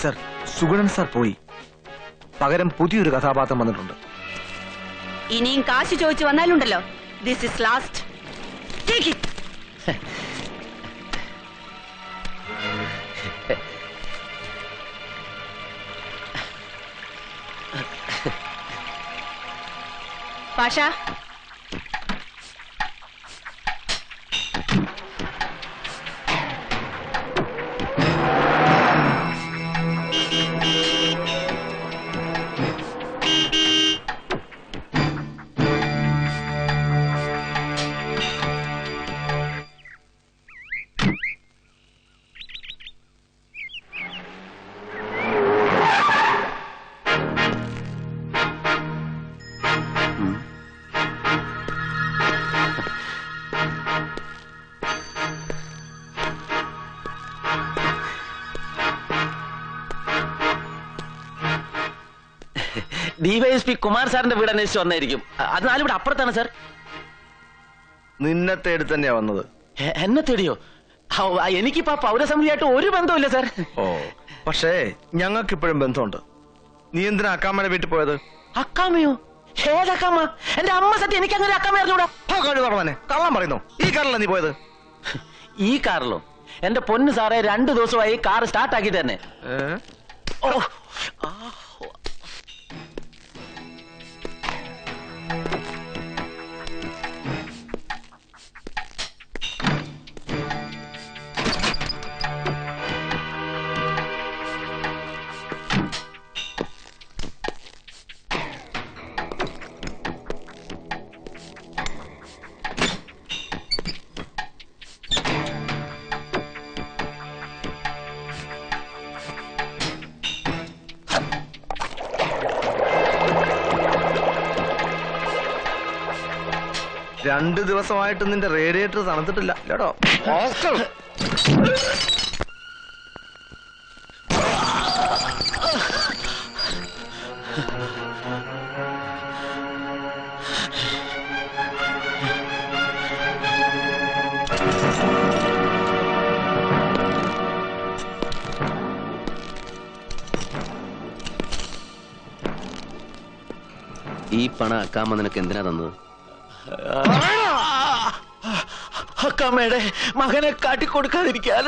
Sir, Sugunan sir പോയി. പകരം പുതിയൊരു കഥാപാത്രം വന്നിട്ടുണ്ട്. ഇനിയും കാശ് ചോദിച്ചു വന്നാലുണ്ടല്ലോ, this is last. Pasha, DYSP Kumar സാറിന്റെ വീട് അന്വേഷിച്ച് വന്നായിരിക്കും. അത് നാലിവിടെ അപ്പുറത്താണ് സാർ. നിന്നെ തേടി തന്നെയാ വന്നത്. എന്നെ തേടിയോ? എനിക്കിപ്പോ പൗരസമിതിയായിട്ട് ഒരു ബന്ധമില്ല സാർ. ഓ, പക്ഷേ ഞങ്ങൾക്ക് ഇപ്പോഴും ബന്ധമുണ്ട്. നീ എന്തിനാ അക്കാമ്മയുടെ വീട്ടിൽ പോയത്? അക്കാമയോ? ഏതക്കാമ? എന്റെ അമ്മ സത്യം എനിക്ക് അങ്ങനെ അക്കാമ അറിഞ്ഞൂടാ. കഴുതറവനെ കള്ളം പറയുന്നു. ഈ കാറിലല്ല നീ പോയത്? ഈ കാറിലോ? എന്റെ പൊന്ന് സാറേ, 2 ദിവസമായി കാർ സ്റ്റാർട്ട് ആക്കി തന്നെ. ഓ, രണ്ട് ദിവസമായിട്ട് നിന്റെ റേഡിയേറ്റർ തണുത്തിട്ടില്ല കേട്ടോ. ഈ പണം അക്കാമ്മ നിനക്ക് എന്തിനാ തന്നത്? അക്കാമ്മയുടെ മകനെ കാട്ടിക്കൊടുക്കാതിരിക്കാൻ.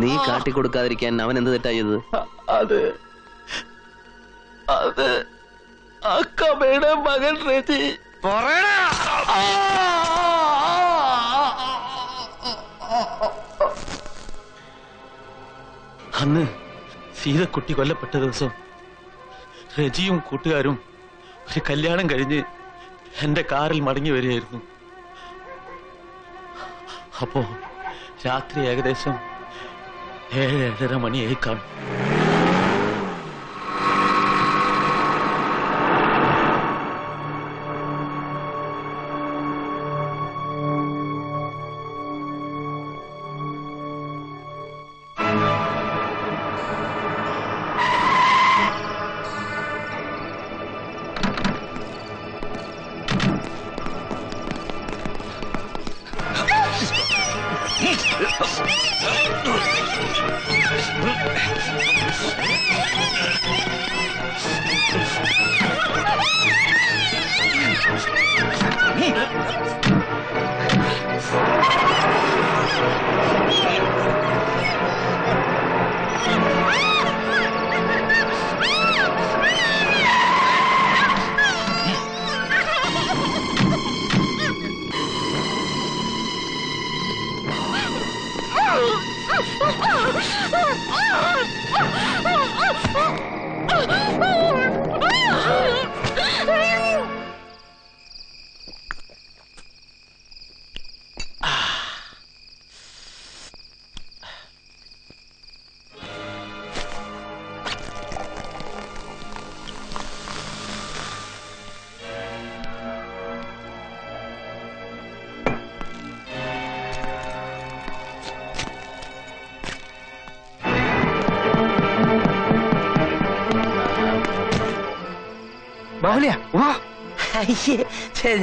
നീ കാട്ടിക്കൊടുക്കാതിരിക്കാൻ അവൻ എന്ത് തെറ്റാ ചെയ്തത്? അത് അക്കാമ്മയുടെ മകൻ രജി. അന്ന് സീതക്കുട്ടി കൊല്ലപ്പെട്ട ദിവസം രജിയും കൂട്ടുകാരും ഒരു കല്യാണം കഴിഞ്ഞ് എന്റെ കാറിൽ മടങ്ങി വരികയായിരുന്നു. അപ്പോ രാത്രി ഏകദേശം 7-7:30 മണിയായി കാണും.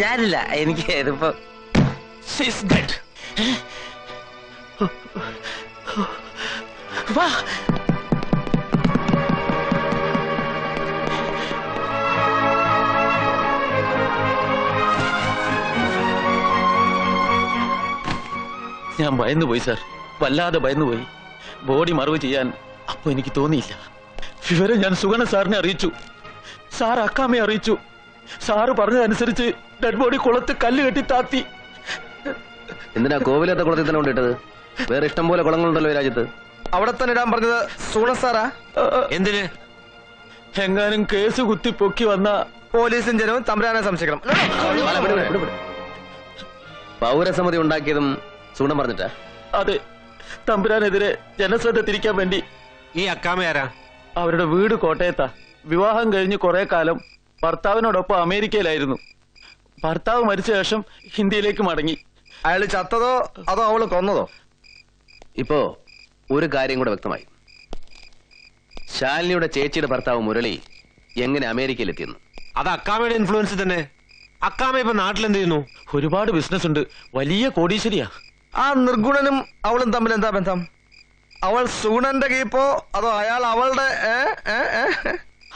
ഞാനില്ല, എനിക്ക് ഇതിപ്പോ വാ. ഞാൻ ഭയന്നുപോയി സാർ, വല്ലാതെ ഭയന്നുപോയി. ബോഡി മറവ് ചെയ്യാൻ അപ്പൊ എനിക്ക് തോന്നിയില്ല. വിവരം ഞാൻ സുഗണ സാറിനെ അറിയിച്ചു. സാർ അക്കാമയെ അറിയിച്ചു. സാറ് പറഞ്ഞതനുസരിച്ച് ഡെഡ് ബോഡി കുളത്ത് കല്ല് കെട്ടി താത്തി. എന്തിനാ കോവിലത്തെ കുളത്തിൽ തന്നെ കൊണ്ടിട്ടത്? വേറെ ഇഷ്ടം പോലെ കുളങ്ങളുണ്ടല്ലോ ഈ രാജ്യത്ത്. അവിടെ തന്നെ ഇടാൻ പറഞ്ഞത് സൂണ സാറാ? എന്തിന്? എങ്ങാനും കേസ് കുത്തി പൊക്കി വന്ന പോലീസും ജനവും തമ്പുരാനെ സംശയിക്കണം. പൗരസമിതി ഉണ്ടാക്കിയതും സൂണം പറഞ്ഞിട്ടാ? അതെ, തമ്പുരാനെതിരെ ജനശ്രദ്ധ തിരിക്കാൻ വേണ്ടി. ഈ അക്കാമ ആരാ? അവരുടെ വീട് കോട്ടയത്താ. വിവാഹം കഴിഞ്ഞ് കുറെ കാലം ഭർത്താവിനോടൊപ്പം അമേരിക്കയിലായിരുന്നു. ഭർത്താവ് മരിച്ച ശേഷം ഹിന്ദിയിലേക്ക് മടങ്ങി. അയാള് ചത്തതോ അതോ അവള് കൊന്നതോ? ഇപ്പോ ഒരു കാര്യം കൂടെ വ്യക്തമായി. ശാലിനിയുടെ ചേച്ചിയുടെ ഭർത്താവ് മുരളി എങ്ങനെ അമേരിക്കയിലെത്തിയെന്ന്. അത് അക്കാമയുടെ ഇൻഫ്ലുവൻസ് തന്നെ. അക്കാമ ഇപ്പൊ നാട്ടിലെന്ത് ചെയ്യുന്നു? ഒരുപാട് ബിസിനസ് ഉണ്ട്, വലിയ കോടീശ്വരിയാ. ആ നിർഗുണനും അവളും തമ്മിൽ എന്താ ബന്ധം? അവൾ സുഗുണന്റെ കീപ്പോ അതോ അയാൾ അവളുടെ?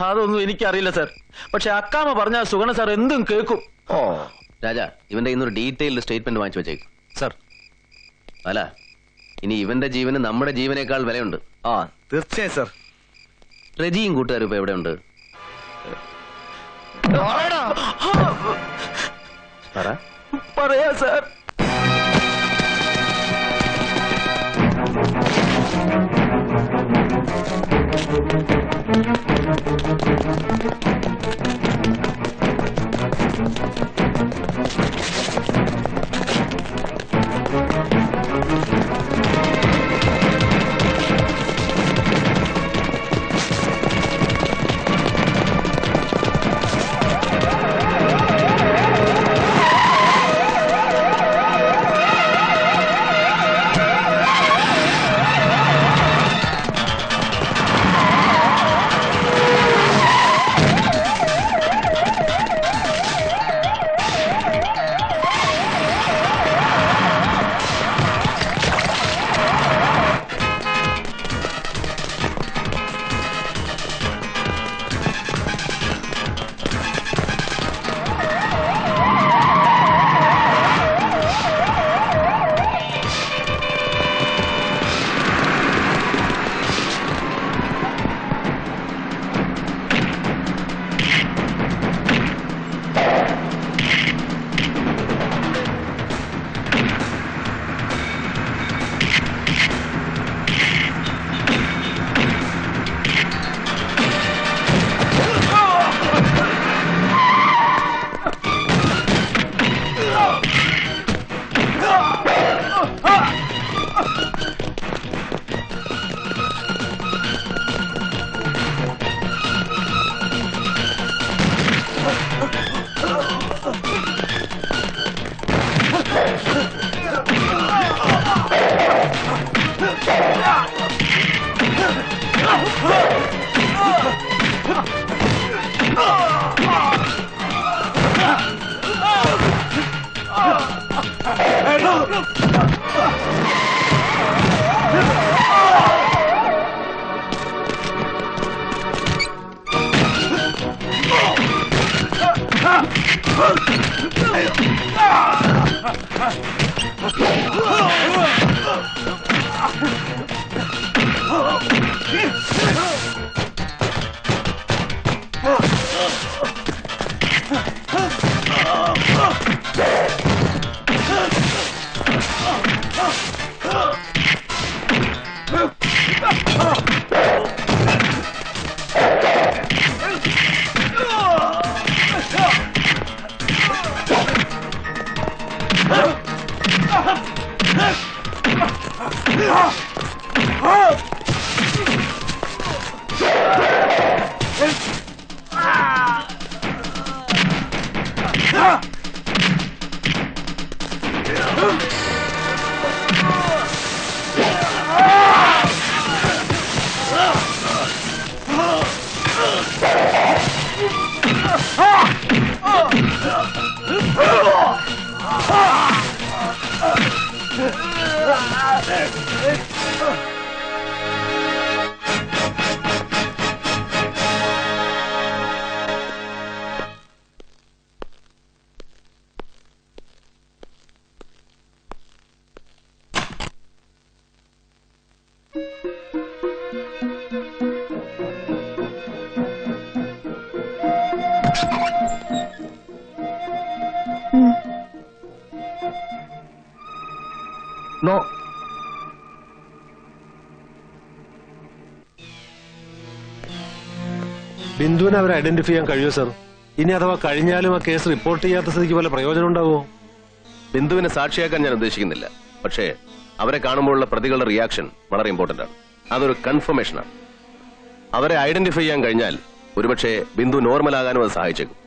അതൊന്നും എനിക്കറിയില്ല സാർ. പക്ഷെ അക്കാമ പറഞ്ഞ സുഗണ സാർ എന്തും കേൾക്കും. ഓ രാജാ, ഇവന്റെ ഇന്നൊരു ഡീറ്റെയിൽഡ് സ്റ്റേറ്റ്മെന്റ് വാങ്ങിച്ചു വെച്ചേക്കും. സർ. അല്ല, ഇനി ഇവന്റെ ജീവന് നമ്മുടെ ജീവനേക്കാൾ വിലയുണ്ട്. ആ തീർച്ചയായും സർ. റെജിയും കൂട്ടുകാരും ഇപ്പൊ എവിടെയുണ്ട്? പറ. പറയാ സാർ. നോ. ബിന്ദുവിനെ അവരെ ഐഡന്റിഫൈ ചെയ്യാൻ കഴിയുമോ സർ? ഇനി അഥവാ കഴിഞ്ഞാലും ആ കേസ് റിപ്പോർട്ട് ചെയ്യാത്ത സ്ഥിതിക്ക് വല്ല പ്രയോജനം ഉണ്ടാവുമോ? ബിന്ദുവിനെ സാക്ഷിയാക്കാൻ ഞാൻ ഉദ്ദേശിക്കുന്നില്ല. പക്ഷേ അവരെ കാണുമ്പോഴുള്ള പ്രതികളുടെ റിയാക്ഷൻ വളരെ ഇമ്പോർട്ടന്റ് ആണ്. അതൊരു കൺഫർമേഷനാണ്. അവരെ ഐഡന്റിഫൈ ചെയ്യാൻ കഴിഞ്ഞാൽ ഒരുപക്ഷെ ബിന്ദു നോർമൽ ആകാനും അത് സഹായിച്ചേക്കും.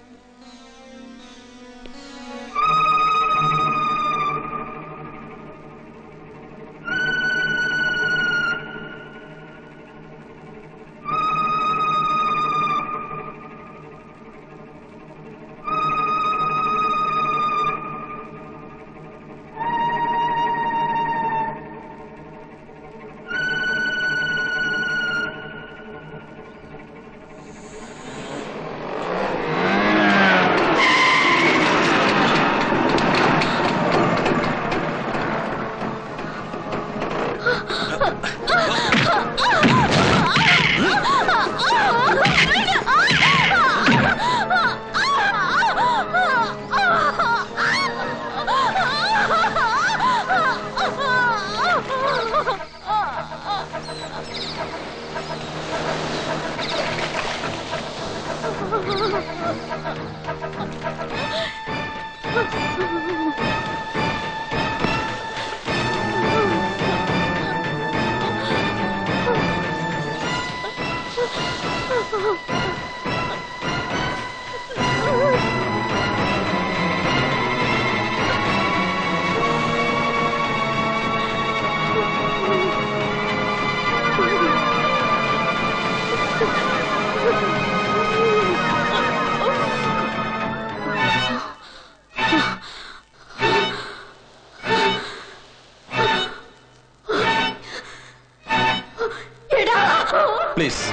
പ്ലീസ്.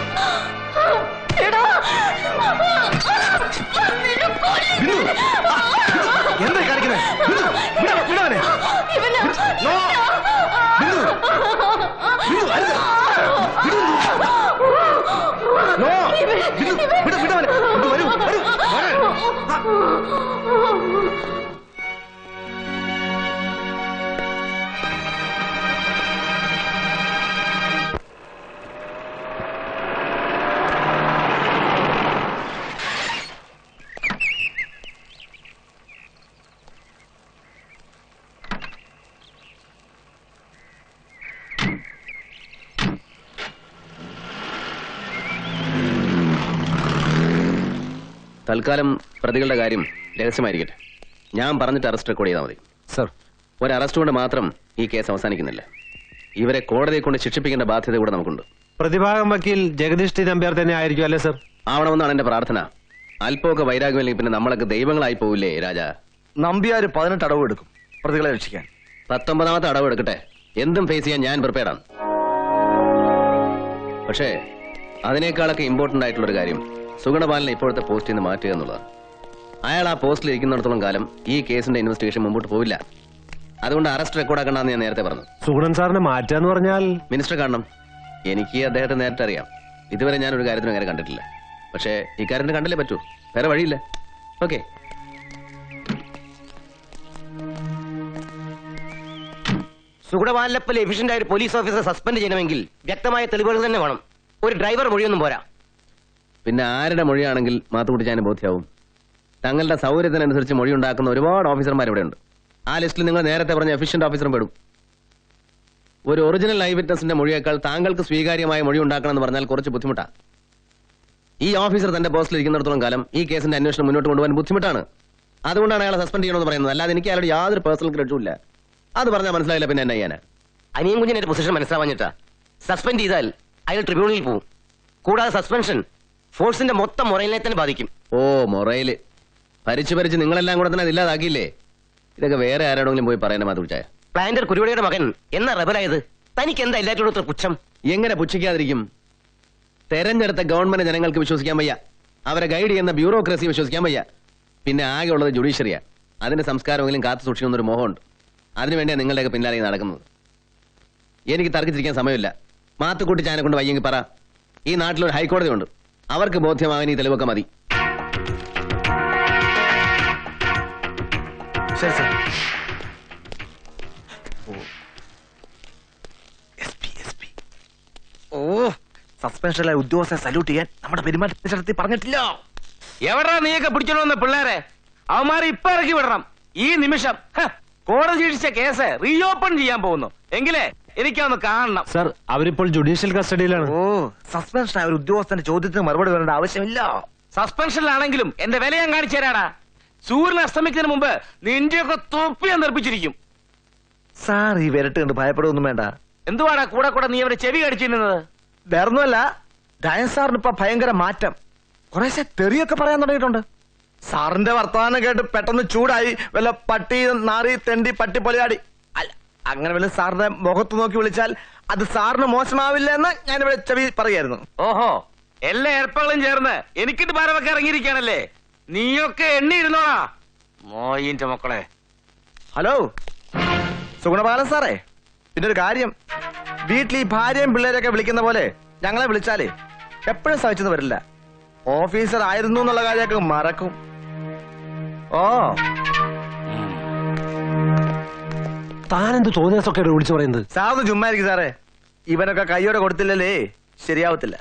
എന്താ കാണിക്കുന്നത്? തൽക്കാലം പ്രതികളുടെ കാര്യം രഹസ്യമായിരിക്കട്ടെ. ഞാൻ പറഞ്ഞിട്ട് അറസ്റ്റ് റെക്കോർഡ് ചെയ്താൽ മതി. സർ, ഒരു അറസ്റ്റ് കൊണ്ട് മാത്രം ഈ കേസ് അവസാനിക്കുന്നില്ല. ഇവരെ കോടതിയെ കൊണ്ട് ശിക്ഷിപ്പിക്കേണ്ട ബാധ്യത കൂടെ നമുക്കുണ്ട്. പ്രതിഭാഗം വക്കീൽ ജഗദീഷ് ടി നമ്പ്യാർ തന്നെ ആയിരിക്കും അല്ലേ സർ? ആവണമെന്നാണ് എന്റെ പ്രാർത്ഥന. അല്പമൊക്കെ വൈരാഗ്യമില്ലെങ്കിൽ പിന്നെ നമ്മളൊക്കെ ദൈവങ്ങളായി പോവില്ലേ രാജാ? നമ്പ്യാര് 18 അടവ് എടുക്കും പ്രതികളെ രക്ഷിക്കാൻ. 19ാമത്തെ അടവ് എടുക്കട്ടെ. എന്തും ഫേസ് ചെയ്യാൻ ഞാൻ പ്രിപ്പയർഡാണ്. പക്ഷേ അതിനേക്കാളൊക്കെ ഇമ്പോർട്ടന്റ് ആയിട്ടുള്ള ഒരു കാര്യം സുഗണപാലനെ ഇപ്പോഴത്തെ പോസ്റ്റിൽ നിന്ന് മാറ്റുക എന്നുള്ളതാണ്. അയാൾ ആ പോസ്റ്റിൽ ഇരിക്കുന്നിടത്തോളം കാലം ഈ കേസിന്റെ ഇൻവെസ്റ്റിഗേഷൻ മുമ്പോട്ട് പോവില്ല. അതുകൊണ്ട് അറസ്റ്റ് റെക്കോർഡാക്കണമെന്ന് ഞാൻ നേരത്തെ പറഞ്ഞു. സുഗുണൻ സാറിനെ മാറ്റാന്ന് പറഞ്ഞാൽ മിനിസ്റ്റർ കാണണം. എനിക്ക് അദ്ദേഹത്തെ നേരത്തെ അറിയാം. ഇതുവരെ ഞാൻ ഒരു കാര്യത്തിന് അങ്ങനെ കണ്ടിട്ടില്ല. പക്ഷേ ഇക്കാര്യത്തിന് കണ്ടല്ലേ പറ്റൂ, വേറെ വഴിയില്ല. ഓക്കെ. സുഗുണപാലനപ്പൽ എഫിഷ്യന്റ് ആയ ഒരു പോലീസ് ഓഫീസറെ സസ്പെൻഡ് ചെയ്യണമെങ്കിൽ വ്യക്തമായ തെളിവുകൾ തന്നെ വേണം. ഒരു ഡ്രൈവർ മൊഴിയൊന്നും പോരാ. പിന്നെ ആരുടെ മൊഴിയാണെങ്കിൽ മാത്തുകുട്ടിച്ചാന് ബോധ്യാവും. തങ്ങളുടെ സൗകര്യത്തിനനുസരിച്ച് മൊഴി ഉണ്ടാക്കുന്ന ഒരുപാട് ഓഫീസർമാർ ഇവിടെ ഉണ്ട്. ആ ലിസ്റ്റിൽ നിങ്ങൾ നേരത്തെ പറഞ്ഞ എഫിഷ്യന്റ് ഓഫീസറും പെടും. ഒരു ഒറിജിനൽ ഐ വിറ്റ്നസിന്റെ മൊഴിയേക്കാൾ താങ്കൾക്ക് സ്വീകാര്യമായ മൊഴി ഉണ്ടാക്കണമെന്ന് പറഞ്ഞാൽ കുറച്ച് ബുദ്ധിമുട്ടാണ്. ഈ ഓഫീസർ തന്റെ പോസ്റ്റിൽ ഇരിക്കുന്നിടത്തോളം കാലം ഈ കേസിന്റെ അന്വേഷണം മുന്നോട്ട് കൊണ്ടുപോകാൻ ബുദ്ധിമുട്ടാണ്. അതുകൊണ്ടാണ് അയാളെ സസ്പെൻഡ് ചെയ്യണമെന്ന് പറയുന്നത്. അല്ലാതെ എനിക്ക് അയാളുടെ യാതൊരു പേഴ്സണൽ ഗ്രഡ്ജുമില്ല. അത് പറഞ്ഞാൽ മനസ്സിലായില്ല പിന്നെ എന്നാ ചെയ്യാനാ? അനിയൻ കുഞ്ഞിന്റെ പൊസിഷൻ മനസ്സിലാവാഞ്ഞിട്ടാ. സസ്പെൻഡ് ചെയ്താൽ അയാൾ ട്രിബ്യൂണലിൽ പോകും. കൂടാതെ സസ്പെൻഷൻ ഫോഴ്സിന്റെ മൊത്തം മൊറയിലെ തന്നെ ബാധിക്കും. ഓ, മൊറയില് ഭരിച്ച് നിങ്ങളെല്ലാം കൂടെ തന്നെ ഇല്ലാതാക്കിയില്ലേ? ഇതൊക്കെ വേറെ ആരോടെങ്കിലും പോയി പറയണ മാത്തുകുട്ടിച്ചായ. പ്ലാന്റർ കുരുവടിയുടെ മകൻ എന്നാ റബലായത്? തനിക്ക് എന്താ എല്ലാറ്റിനോട് പുച്ഛം? എങ്ങനെ പുച്ഛിക്കാതിരിക്കും? തെരഞ്ഞെടുത്ത ഗവൺമെന്റ് ജനങ്ങൾക്ക് വിശ്വസിക്കാൻ വയ്യ. അവരെ ഗൈഡ് ചെയ്യുന്ന ബ്യൂറോക്രസി വിശ്വസിക്കാൻ വയ്യ. പിന്നെ ആകെ ഉള്ളത് ജുഡീഷ്യറിയാ. അതിന്റെ സംസ്കാരമെങ്കിലും കാത്തു സൂക്ഷിക്കുന്നൊരു മോഹമുണ്ട്. അതിനുവേണ്ടിയാണ് നിങ്ങളുടെയൊക്കെ പിന്നാലെ നടക്കുന്നത്. എനിക്ക് തർക്കിച്ചിരിക്കാൻ സമയമില്ല. മാത്തുക്കുട്ടി ചാനെ കൊണ്ട് വയ്യെങ്കിൽ പറ. ഈ നാട്ടിലൊരു ഹൈക്കോടതി ഉണ്ട്, അവർക്ക് ബോധ്യമാകാൻ ഈ തെളിവൊക്കെ മതി. ശരി സാർ. ഓ സസ്പെൻഷനിലെ ഉദ്യോഗസ്ഥരെ സല്യൂട്ട് ചെയ്യാൻ നമ്മുടെ പെരുമാറ്റത്തിൽ പറഞ്ഞിട്ടില്ല. എവിടാ നീയൊക്കെ പിടിച്ചോന്ന് പിള്ളേരെ? അവന്മാരെ ഇപ്പൊ ഇറക്കി വിടണം ഈ നിമിഷം. കോടതി ശിക്ഷിച്ച കേസ് റീഓപ്പൺ ചെയ്യാൻ പോകുന്നു. എങ്കിലേ എനിക്കൊന്ന് കാണണം. സർ അവരിപ്പോൾ ജുഡീഷ്യൽ കസ്റ്റഡിയിലാണ്. ഓ സസ്പെൻഷൻ ആയ ഒരു ഉദ്യോഗസ്ഥന്റെ ചോദ്യത്തിന് മറുപടി വരേണ്ട ആവശ്യമില്ല. സസ്പെൻഷനിലാണെങ്കിലും എന്റെ വില ഞാൻ കാണിച്ചു തരാടാ. സൂര്യൻ അസ്തമിക്കുന്നതിന് മുമ്പ് നിന്റെയൊക്കെ തൊപ്പി ഞാൻ നിർപ്പിച്ചിരിക്കും. സാർ ഈ വിരട്ട് കണ്ട് ഭയപ്പെടുകയൊന്നും വേണ്ട. എന്തുവാടാ കൂടെ കൂടെ നീ അവരെ ചെവി കടിച്ചിരുന്നത്? വേറൊന്നുമല്ല, ഡയൻ സാറിന് ഇപ്പൊ ഭയങ്കര മാറ്റം. കുറേശ്ശെ തെറിയൊക്കെ പറയാൻ തുടങ്ങിയിട്ടുണ്ട്. സാറിന്റെ വർത്തമാനം കേട്ട് പെട്ടെന്ന് ചൂടായി വല്ല പട്ടി നാറി തെണ്ടി പട്ടി പൊലയാടി. അല്ല, അങ്ങനെ വല്ല സാറിന്റെ മുഖത്ത് നോക്കി വിളിച്ചാൽ അത് സാറിന് മോശമാവില്ല എന്ന് ഞാനിവിടെ ചെവി പറയായിരുന്നു. ഓഹോ, എല്ലാ ഏർപ്പാടും ചേർന്ന് എനിക്കിട്ട് ഭാരമൊക്കെ ഇറങ്ങിയിരിക്കാണല്ലേ? നീയൊക്കെ എണ്ണിയിരുന്നോടാ മോയിന്റെ മക്കളെ. ഹലോ സുഗുണപാലൻ സാറേ, പിന്നെ ഒരു കാര്യം, വീട്ടിൽ ഈ ഭാര്യയും പിള്ളേരൊക്കെ വിളിക്കുന്ന പോലെ ഞങ്ങളെ വിളിച്ചാലേ എപ്പോഴും സഹിച്ചെന്ന് വരില്ല. ഓഫീസർ ആയിരുന്നു എന്നുള്ള കാര്യമൊക്കെ മറക്കും. ഓ താനെന്ത് തോന്നിയ വിളിച്ചു പറയുന്നത്? സാറിന് ചുമ്മാ ഇരിക്കും സാറേ. ഇവനൊക്കെ കയ്യോടെ കൊടുത്തില്ലല്ലേ ശരിയാവത്തില്ല.